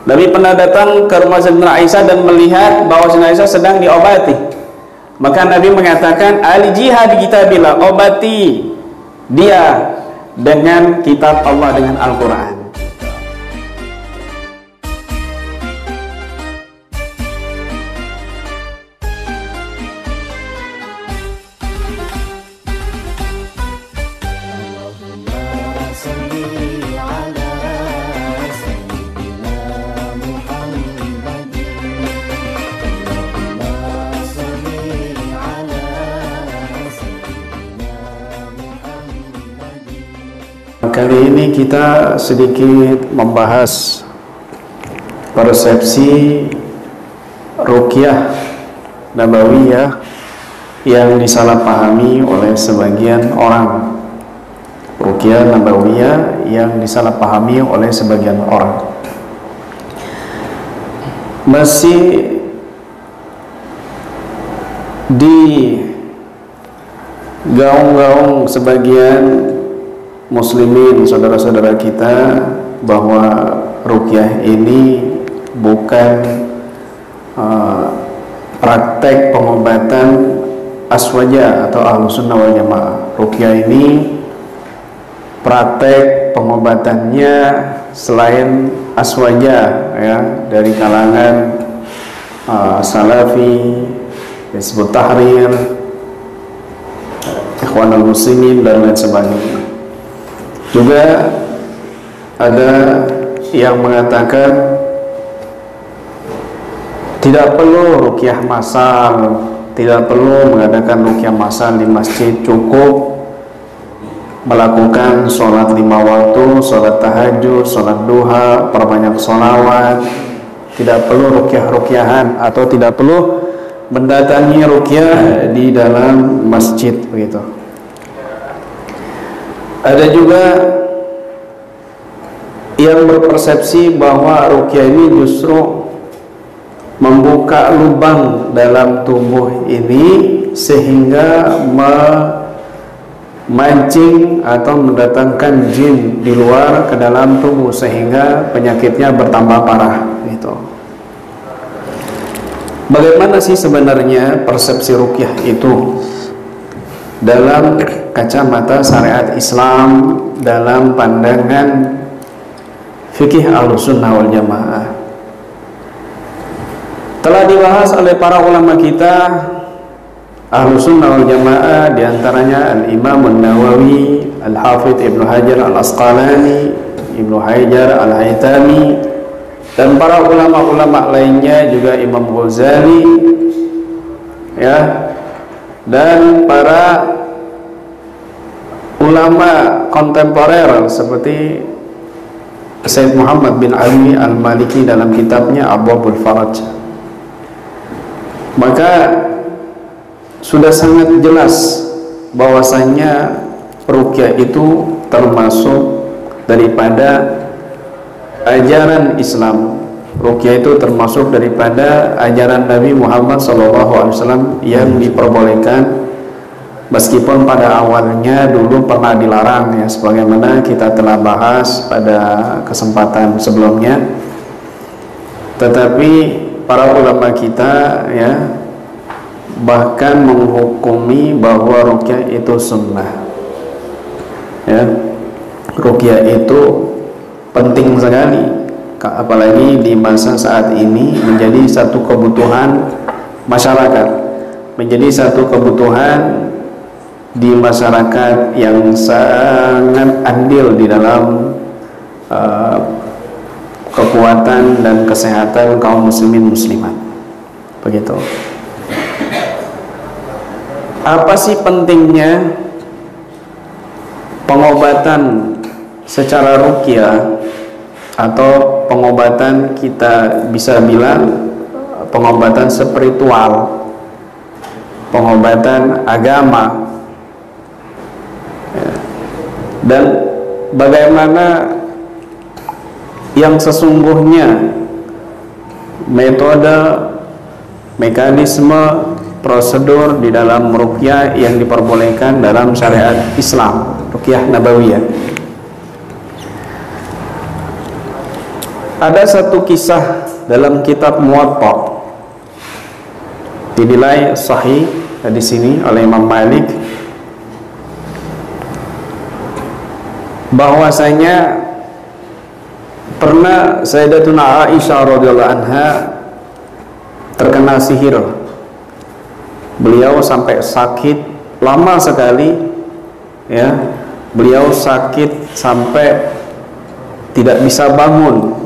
Nabi pernah datang ke rumah Sayyidatina Aisyah dan melihat bahwa Sayyidatina Aisyah sedang diobati. Maka Nabi mengatakan, "Al-jihad kitabillah, obati dia dengan kitab Allah, dengan Al-Quran." Kali ini kita sedikit membahas persepsi ruqyah nabawiyah yang disalahpahami oleh sebagian orang. Ruqyah nabawiyah yang disalahpahami oleh sebagian orang. Masih digaung-gaung sebagian muslimin, saudara-saudara kita, bahwa ruqyah ini bukan praktek pengobatan aswaja atau ahlussunnah wal jamaah. Ruqyah ini praktek pengobatannya selain aswaja, ya, dari kalangan salafi, Hizbut Tahrir, Ikhwanul Muslimin, dan lain sebagainya. Juga ada yang mengatakan tidak perlu ruqyah massal, tidak perlu mengadakan ruqyah massal di masjid, cukup melakukan sholat 5 waktu, sholat tahajud, sholat duha, perbanyak sholawat. Tidak perlu ruqyah-ruqyahan atau tidak perlu mendatangi ruqyah di dalam masjid, begitu. Ada juga yang berpersepsi bahwa ruqyah ini justru membuka lubang dalam tubuh ini sehingga memancing atau mendatangkan jin di luar ke dalam tubuh sehingga penyakitnya bertambah parah, gitu. Bagaimana sih sebenarnya persepsi ruqyah itu dalam kacamata syariat Islam, dalam pandangan fikih Ahlussunnah wal Jamaah? Telah dibahas oleh para ulama kita Ahlussunnah wal Jamaah, diantaranya Al-Imam An-Nawawi, Al-Hafidh Ibnu Hajar Al-Asqalani, Ibnu Hajar Al-Haytami, dan para ulama-ulama lainnya, juga Imam Ghazali, ya, dan para ulama kontemporer seperti Sayyid Muhammad bin Ali Al-Maliki dalam kitabnya Abwabul Faraj. Maka sudah sangat jelas bahwasanya ruqyah itu termasuk daripada ajaran Islam. Ruqyah itu termasuk daripada ajaran Nabi Muhammad SAW yang diperbolehkan, meskipun pada awalnya dulu pernah dilarang, ya, sebagaimana kita telah bahas pada kesempatan sebelumnya. Tetapi para ulama kita, ya, bahkan menghukumi bahwa ruqyah itu sunnah, ya. Ruqyah itu penting sekali, apalagi di masa saat ini menjadi satu kebutuhan masyarakat, menjadi satu kebutuhan di masyarakat yang sangat andil di dalam kekuatan dan kesehatan kaum muslimin muslimat, begitu. Apa sih pentingnya pengobatan secara ruqyah, atau pengobatan, kita bisa bilang pengobatan spiritual, pengobatan agama, ya. Dan bagaimana yang sesungguhnya metode, mekanisme, prosedur di dalam ruqyah yang diperbolehkan dalam syariat Islam, ruqyah nabawiyah. Ada satu kisah dalam kitab Muwatta dinilai sahih di sini oleh Imam Malik, bahwasanya pernah Sayyidatuna Aisyah radhiyallahu anha terkena sihir. Beliau sampai sakit lama sekali, ya. Beliau sakit sampai tidak bisa bangun.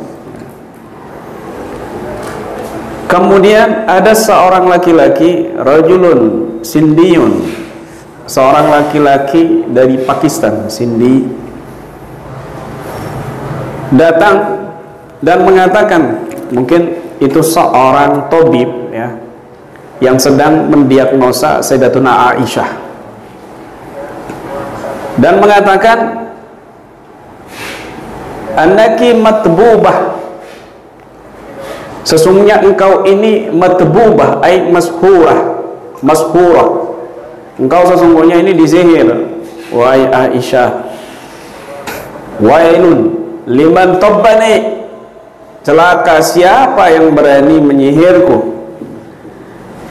Kemudian ada seorang laki-laki, rajulun sindiyun, seorang laki-laki dari Pakistan, Sindi, datang dan mengatakan, mungkin itu seorang tabib, ya, yang sedang mendiagnosa Sayyidatuna Aisyah, dan mengatakan, annaki matbubah, sesungguhnya engkau ini matbubah, ay mashurah, engkau sesungguhnya ini disihir. Wahai Aisyah, wailun liman tabbani, celaka siapa yang berani menyihirku.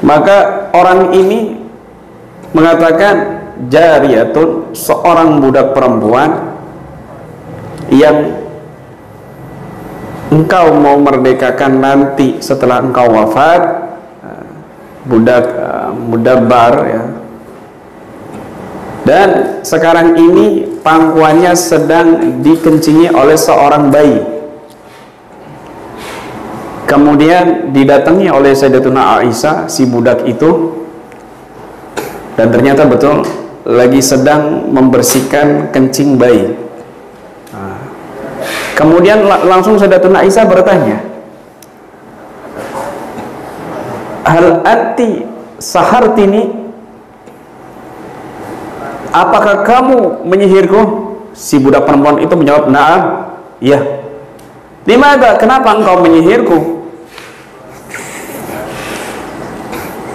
Maka orang ini mengatakan, jariyatun, seorang budak perempuan yang engkau mau merdekakan nanti setelah engkau wafat, budak mudabbar, ya. Dan sekarang ini pangkuannya sedang dikencingi oleh seorang bayi. Kemudian didatangi oleh Sayyidatuna Aisyah si budak itu, dan ternyata betul lagi sedang membersihkan kencing bayi. Kemudian langsung Sayyidatuna Aisyah bertanya, hal anti sahartini, apakah kamu menyihirku? Si budak perempuan itu menjawab, na'am, ya. Dimana? Kenapa engkau menyihirku?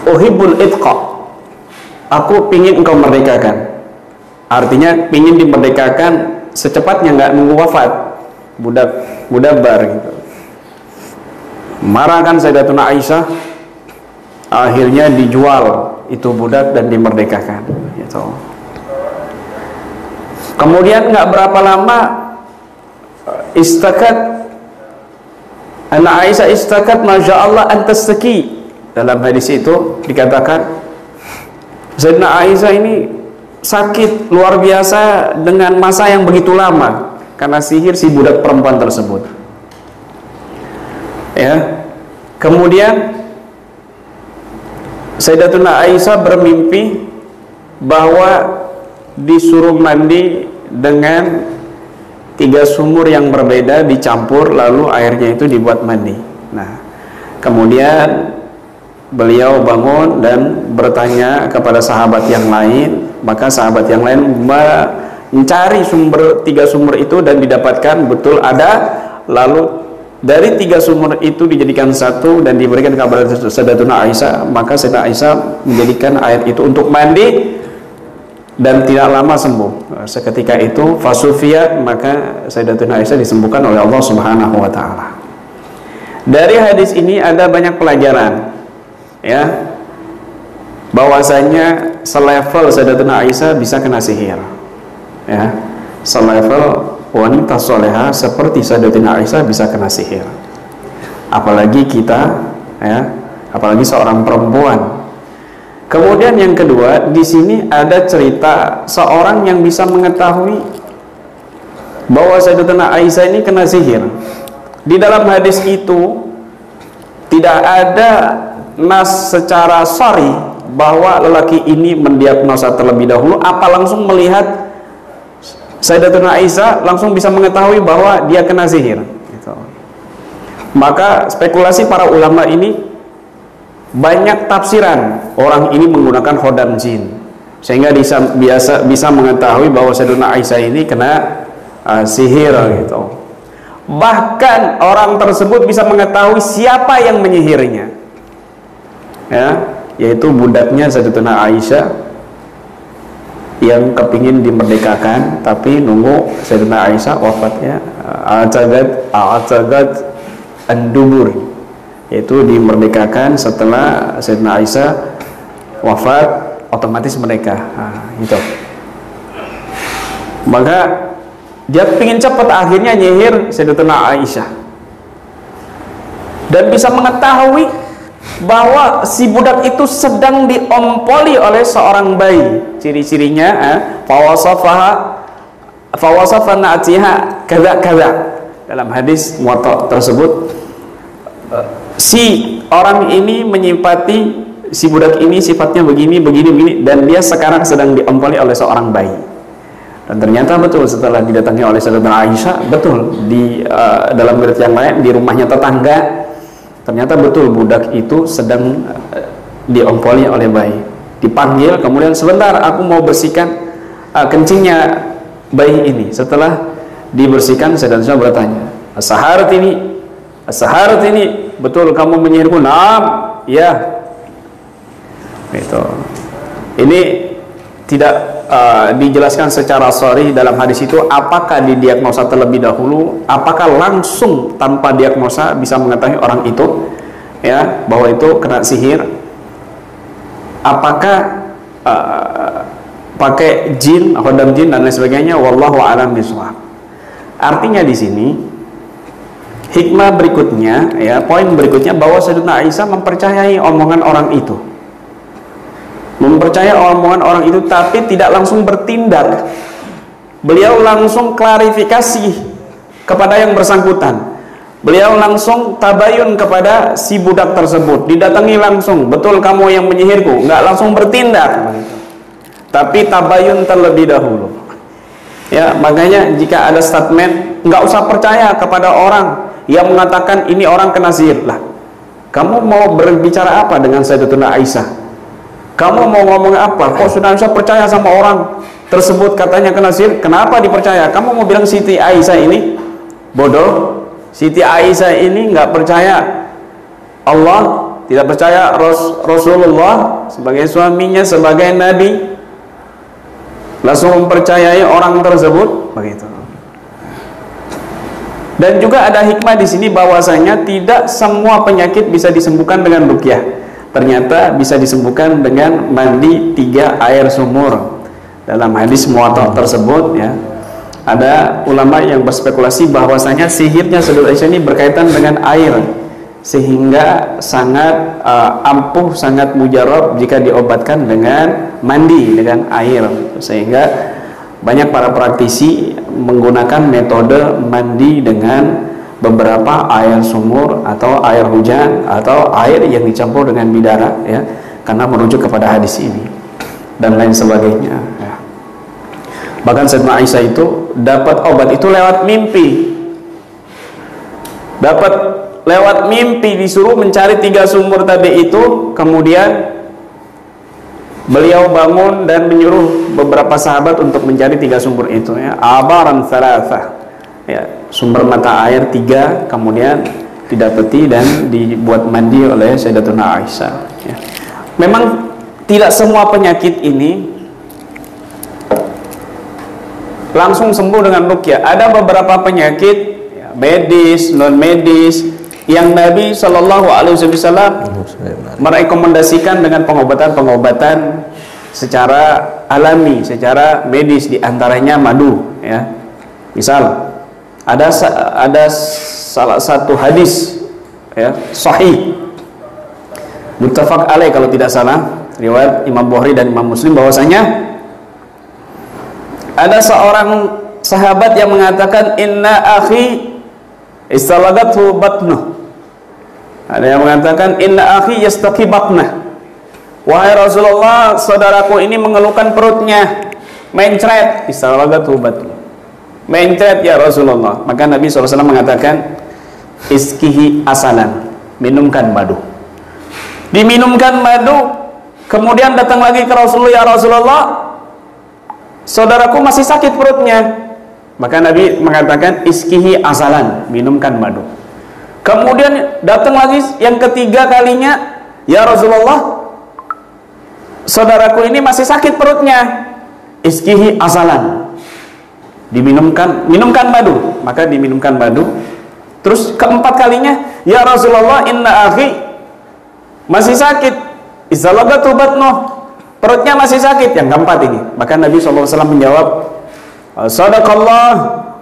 Uhibbul itqa, aku pingin engkau merdekakan. Artinya pingin dimerdekakan secepatnya, nggak nunggu wafat. Budak mudabbar gitu. Marahkan Sayyidatuna Aisyah, akhirnya dijual itu budak dan dimerdekakan gitu. Kemudian nggak berapa lama istakat, anak Aisyah istakat, masya Allah antastaki. Dalam hadis itu dikatakan Sayyidina Aisyah ini sakit luar biasa dengan masa yang begitu lama karena sihir si budak perempuan tersebut, ya. Kemudian Sayyidatuna Aisyah bermimpi bahwa disuruh mandi dengan 3 sumur yang berbeda dicampur, lalu airnya itu dibuat mandi. Nah, kemudian beliau bangun dan bertanya kepada sahabat yang lain, maka sahabat yang lain mencari 3 sumur itu dan didapatkan betul ada. Lalu dari 3 sumur itu dijadikan satu dan diberikan kepada Sayyidatuna Aisyah, maka Sayyidatuna Aisyah menjadikan air itu untuk mandi dan tidak lama sembuh. Seketika itu fasufiyat, maka Sayyidatuna Aisyah disembuhkan oleh Allah Subhanahu wa taala. Dari hadis ini ada banyak pelajaran, ya, bahwasanya selevel Sayyidatuna Aisyah bisa kena sihir, ya, selevel wanita soleha seperti Sayyidatuna Aisyah bisa kena sihir, apalagi kita, ya, apalagi seorang perempuan. Kemudian yang kedua, di sini ada cerita seorang yang bisa mengetahui bahwa Sayyidatuna Aisyah ini kena sihir. Di dalam hadis itu tidak ada nas secara syar'i bahwa lelaki ini mendiagnosa terlebih dahulu apa langsung melihat Sayyidatuna Aisyah langsung bisa mengetahui bahwa dia kena sihir gitu. Maka spekulasi para ulama ini banyak tafsiran. Orang ini menggunakan khodam jin sehingga bisa mengetahui bahwa Sayyidatuna Aisyah ini kena sihir gitu. Bahkan orang tersebut bisa mengetahui siapa yang menyihirnya, ya, yaitu budaknya Sayyidatuna Aisyah yang kepingin dimerdekakan, tapi nunggu Sayyidatuna Aisyah wafatnya. A'tagat An-Dubur, yaitu dimerdekakan setelah Sayyidina Aisyah wafat, otomatis mereka. Itu. Maka dia ingin cepat, akhirnya nyihir Sayyidatuna Aisyah dan bisa mengetahui bahwa si budak itu sedang diompoli oleh seorang bayi. Ciri-cirinya fawasafa na'tiha kadza. Dalam hadis Muwatta tersebut, si orang ini menyifati si budak ini sifatnya begini, dan dia sekarang sedang diompoli oleh seorang bayi. Dan ternyata betul, setelah didatangi oleh Sayyidatuna Aisyah, betul di dalam riwayat yang lain di rumahnya tetangga, ternyata betul budak itu sedang diompoli oleh bayi. Dipanggil, kemudian sebentar aku mau bersihkan kencingnya bayi ini. Setelah dibersihkan, Sayyidatuna Aisyah bertanya, As-saharat ini betul kamu menyihirku? Naam, ya. Itu. Ini tidak dijelaskan secara sharih dalam hadis itu apakah didiagnosa terlebih dahulu, apakah langsung tanpa diagnosa bisa mengetahui orang itu ya bahwa itu kena sihir, apakah pakai jin, khodam jin dan lain sebagainya, wallahu a'lam bishawab. Artinya di sini hikmah berikutnya ya, poin berikutnya bahwa Sayyidatuna Aisyah mempercayai omongan orang itu. Mempercayai omongan orang itu, tapi tidak langsung bertindak. Beliau langsung klarifikasi kepada yang bersangkutan. Beliau langsung tabayun kepada si budak tersebut. Didatangi langsung, betul kamu yang menyihirku? Nggak langsung bertindak, tapi tabayun terlebih dahulu. Ya, makanya jika ada statement, nggak usah percaya kepada orang yang mengatakan ini orang kena sihir. Lah, kamu mau berbicara apa dengan Sayyidatuna Aisyah? Kamu mau ngomong apa? Kok sudah bisa percaya sama orang tersebut katanya kena sihir? Kenapa dipercaya? Kamu mau bilang Siti Aisyah ini bodoh? Siti Aisyah ini nggak percaya Allah, tidak percaya Rasulullah sebagai suaminya, sebagai Nabi, langsung mempercayai orang tersebut begitu. Dan juga ada hikmah di sini bahwasanya tidak semua penyakit bisa disembuhkan dengan ruqyah. Ternyata bisa disembuhkan dengan mandi 3 air sumur. Dalam hadis Muwatta tersebut ya, ada ulama yang berspekulasi bahwasanya sihirnya Sayyidatuna Aisyah ini berkaitan dengan air, sehingga sangat ampuh, sangat mujarab jika diobatkan dengan mandi dengan air. Sehingga banyak para praktisi menggunakan metode mandi dengan beberapa air sumur atau air hujan atau air yang dicampur dengan bidara ya, karena merujuk kepada hadis ini dan lain sebagainya ya. Bahkan Sayyidatuna Aisyah itu dapat obat itu lewat mimpi, disuruh mencari 3 sumur tadi itu, kemudian beliau bangun dan menyuruh beberapa sahabat untuk mencari 3 sumur itu ya, abaran thalatha ya, sumber mata air 3 kemudian didapati dan dibuat mandi oleh Sayyidatuna Aisyah ya. Memang tidak semua penyakit ini langsung sembuh dengan ruqyah. Ada beberapa penyakit ya, medis, non medis yang Nabi Shallallahu Alaihi Wasallam merekomendasikan dengan pengobatan secara alami, secara medis, diantaranya madu ya. Misal ada salah satu hadis ya, sahih muttafaq alaih kalau tidak salah, riwayat Imam Bukhari dan Imam Muslim, bahwasanya ada seorang sahabat yang mengatakan inna akhi istalagathu batnuh. Ada yang mengatakan inna akhi yastaqi batnah. Wahai Rasulullah, saudaraku ini mengeluhkan perutnya mencret. Istalagathu batnuh, mencret ya Rasulullah. Maka Nabi SAW mengatakan iskihi asalan, minumkan madu. Diminumkan madu, kemudian datang lagi ke Rasulullah, ya Rasulullah, saudaraku masih sakit perutnya. Maka Nabi mengatakan iskihi asalan, minumkan madu. Kemudian datang lagi yang ketiga kalinya, ya Rasulullah, saudaraku ini masih sakit perutnya, iskihi asalan, minumkan madu. Maka diminumkan madu, Terus keempat kalinya, ya Rasulullah, inna akhi masih sakit, izalagatu batnuh, perutnya masih sakit. Yang keempat ini, maka Nabi SAW menjawab, sadaqallah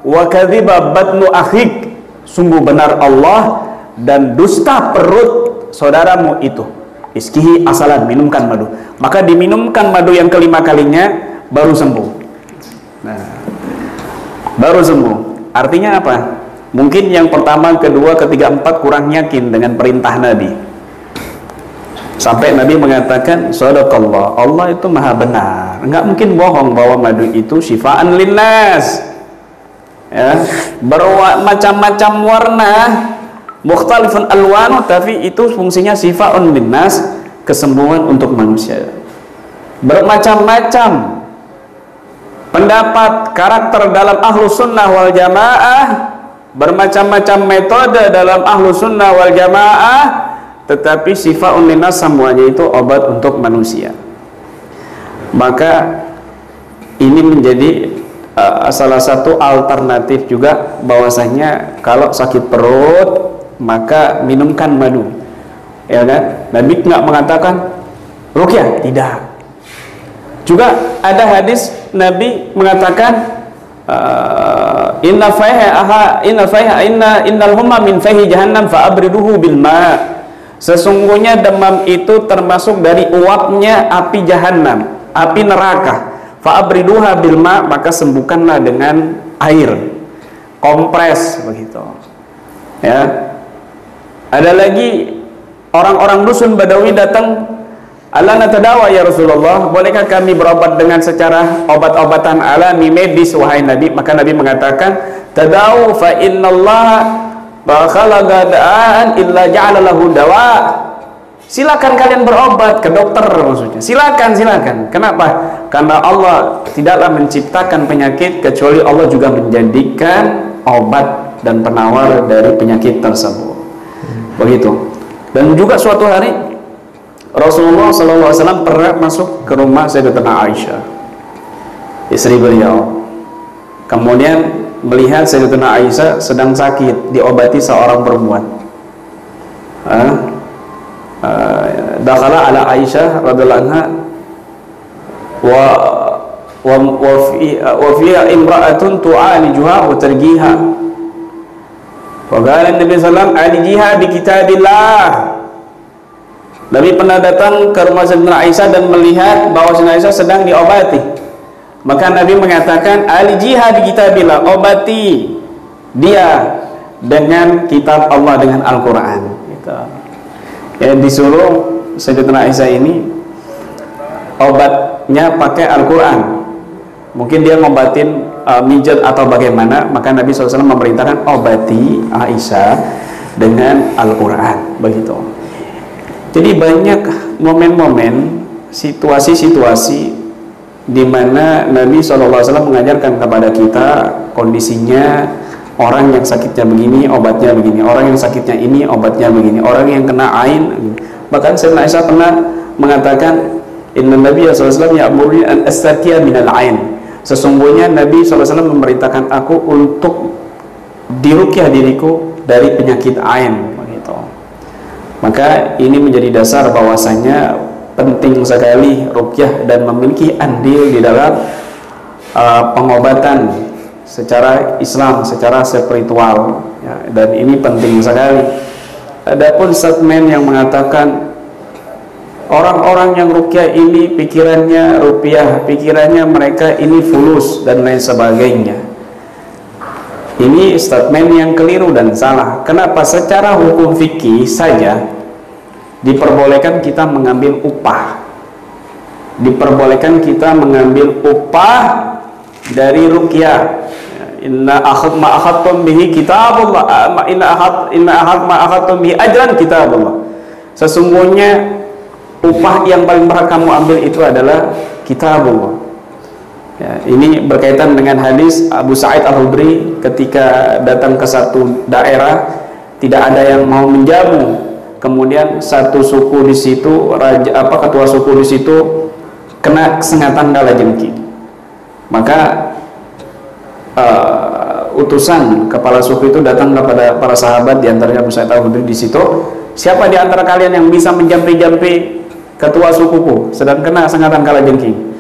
wa kadhiba batnu akhik, sungguh benar Allah dan dusta perut saudaramu itu. Iskihi asalan, minumkan madu. Maka diminumkan madu yang kelima kalinya, baru sembuh. Nah, baru sembuh. Artinya apa? Mungkin yang pertama, kedua, ketiga, empat kurang yakin dengan perintah Nabi. Sampai Nabi mengatakan, sadaqallah, Allah itu maha benar. Enggak mungkin bohong bahwa madu itu syifaan linnas. Ya, bermacam-macam warna, mukhtalifun alwanu, tapi itu fungsinya syifaan linnas, kesembuhan untuk manusia. Bermacam-macam pendapat, karakter dalam ahlu sunnah wal jamaah, bermacam-macam metode dalam ahlu sunnah wal jamaah, tetapi sifa'un linnas, semuanya itu obat untuk manusia. Maka ini menjadi salah satu alternatif juga, bahwasanya kalau sakit perut maka minumkan madu, ya kan? Nabi nggak mengatakan ruqyah, tidak. Juga ada hadis Nabi mengatakan, innal humma min fahi jahannam fa'abriduhu bil ma'. Sesungguhnya demam itu termasuk dari uapnya api jahanam, api neraka. Fa'abriduha bil ma', maka sembuhkanlah dengan air, kompres begitu. Ya. Ada lagi orang-orang dusun Badawi datang, "Ala natadawa ya Rasulullah, bolehkah kami berobat dengan secara obat-obatan alami, medis wahai Nabi?" Maka Nabi mengatakan, "Tadau fa innallaha khalaqa da'an illa ja'ala lahu dawa." Silakan kalian berobat ke dokter, maksudnya. Silakan. Kenapa? Karena Allah tidaklah menciptakan penyakit kecuali Allah juga menjadikan obat dan penawar dari penyakit tersebut. Begitu. Dan juga suatu hari Rasulullah SAW pernah masuk ke rumah Sayyidatina Aisyah, istri beliau. Kemudian melihat Sayyidatina Aisyah sedang sakit, diobati seorang perempuan. Dakhala ala Aisyah radhiyallahu anha wa fiha imra'atun tu'alijuha wa tarjiha. Wa qala Nabi sallallahu alaihi wasallam bi kitabillah. Nabi pernah datang ke rumah Sayyidatina Aisyah dan melihat bahwa Sayyidatina Aisyah sedang diobati. Maka Nabi mengatakan, alijiha bi kitabillah, obati dia dengan kitab Allah, dengan Al-Quran gitu. Ya, disuruh Sayyidatina Aisyah ini obatnya pakai Al-Quran. Mungkin dia ngobatin mijat atau bagaimana, maka Nabi SAW memerintahkan obati Aisyah dengan Al-Quran, begitu. Jadi banyak momen-momen, situasi-situasi di mana Nabi SAW mengajarkan kepada kita kondisinya, orang yang sakitnya begini, obatnya begini, orang yang sakitnya ini, obatnya begini, orang yang kena ain. Bahkan Sayyidina Aisyah pernah mengatakan, inna Nabi SAW ya'murni an astaqiya minal ain. Sesungguhnya Nabi SAW memerintahkan aku untuk diruqyah diriku dari penyakit ain, begitu. Maka ini menjadi dasar bahwasanya penting sekali ruqyah dan memiliki andil di dalam pengobatan secara Islam, secara spiritual, ya, dan ini penting sekali. Adapun statement yang mengatakan orang-orang yang ruqyah ini pikirannya rupiah, pikirannya mereka ini fulus dan lain sebagainya, ini statement yang keliru dan salah. Kenapa? Secara hukum fikih saja diperbolehkan kita mengambil upah, diperbolehkan kita mengambil upah dari ruqyah. Inna akhad ma akhadtum bihi kitabullah, inna akhad ma akhadtum bihi ajran kitabullah. Sesungguhnya upah yang paling berhak kamu ambil itu adalah kitabullah. Ya, ini berkaitan dengan hadis Abu Sa'id Al-Khudri ketika datang ke satu daerah, tidak ada yang mau menjamu. Kemudian satu suku di situ, ketua suku di situ kena kesengatan kalajengking. Maka utusan kepala suku itu datang kepada para sahabat, diantaranya Abu Sa'id Al-Khudri di situ. Siapa di antara kalian yang bisa menjampi-jampi ketua sukuku, sedang kena sengatan kalajengking?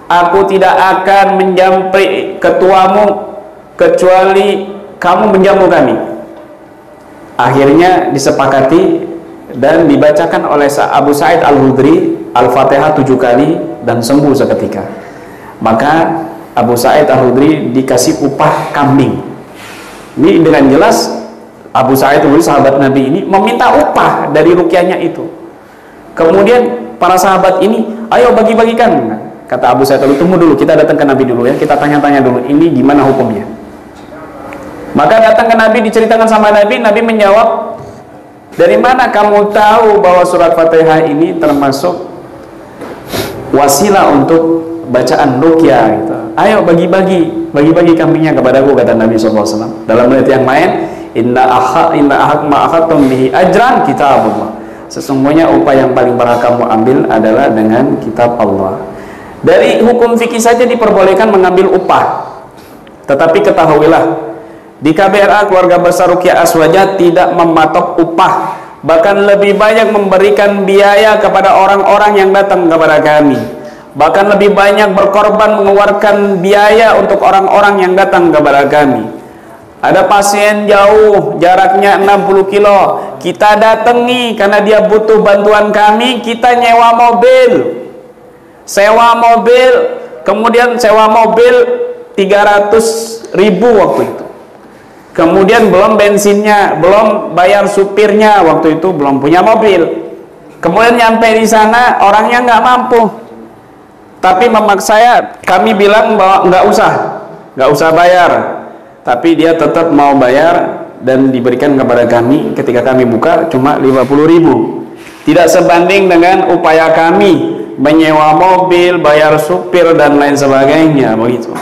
Aku tidak akan menjampi ketuamu kecuali kamu menjamu kami. Akhirnya disepakati dan dibacakan oleh Abu Sa'id Al-Khudri Al-Fatihah 7 kali dan sembuh seketika. Maka Abu Sa'id Al-Khudri dikasih upah kambing. Ini dengan jelas Abu Sa'id Al-Khudri, sahabat Nabi ini, meminta upah dari rukyahnya itu. Kemudian para sahabat ini, ayo bagi-bagikan. Kata Abu Sa'id Al-Khudri, tunggu dulu, kita datang ke Nabi dulu ya, kita tanya-tanya dulu, ini gimana hukumnya. Maka datang ke Nabi, diceritakan sama Nabi. Nabi menjawab, dari mana kamu tahu bahwa surat Fatihah ini termasuk wasilah untuk bacaan ruqyah gitu. Ayo bagi-bagi kambingnya kepadaku, kata Nabi SAW. Dalam ayat yang lain, inna ma akhadtum bihi ajran kitabullah. Sesungguhnya upah yang paling berhak kamu ambil adalah dengan kitab Allah. Dari hukum fikih saja diperbolehkan mengambil upah. Tetapi ketahuilah, di KBRA Keluarga Besar Ruqyah Aswaja tidak mematok upah, bahkan lebih banyak memberikan biaya kepada orang-orang yang datang kepada kami. Bahkan lebih banyak berkorban mengeluarkan biaya untuk orang-orang yang datang kepada kami. Ada pasien jauh, jaraknya 60 kilo, kita datangi karena dia butuh bantuan kami, kita nyewa mobil, sewa mobil, kemudian sewa mobil 300.000 waktu itu. Kemudian belum bensinnya, belum bayar supirnya, waktu itu belum punya mobil. Kemudian nyampe di sana orangnya nggak mampu. Tapi kami bilang bahwa nggak usah bayar. Tapi dia tetap mau bayar dan diberikan kepada kami. Ketika kami buka cuma 50.000. Tidak sebanding dengan upaya kami menyewa mobil, bayar supir dan lain sebagainya, begitu.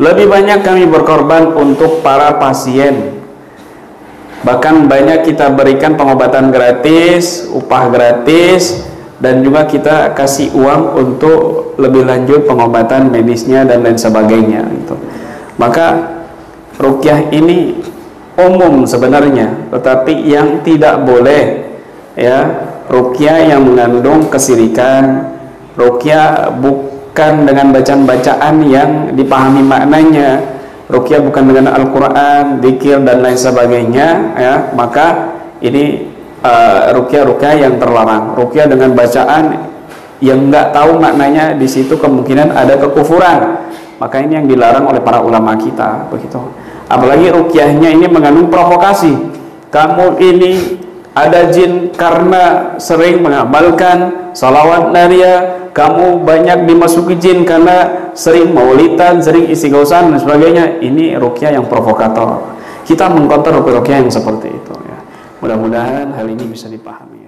Lebih banyak kami berkorban untuk para pasien. Bahkan banyak kita berikan pengobatan gratis, upah gratis, dan juga kita kasih uang untuk lebih lanjut pengobatan medisnya dan lain sebagainya gitu. Maka ruqyah ini umum sebenarnya, tetapi yang tidak boleh ya, ruqyah yang mengandung kesirikan, ruqyah bukan dengan bacaan-bacaan yang dipahami maknanya, ruqyah bukan dengan Al-Quran, dzikir dan lain sebagainya ya, maka ini ruqyah yang terlarang. Ruqyah dengan bacaan yang nggak tahu maknanya, di situ kemungkinan ada kekufuran. Maka ini yang dilarang oleh para ulama kita, begitu. Apalagi ruqyahnya ini mengandung provokasi. Kamu ini ada jin karena sering mengamalkan salawat nariyah, kamu banyak dimasuki jin karena sering maulidan, sering istighosan dan sebagainya. Ini ruqyah yang provokator. Kita mengkonter ruqyah yang seperti itu ya. Mudah-mudahan hal ini bisa dipahami.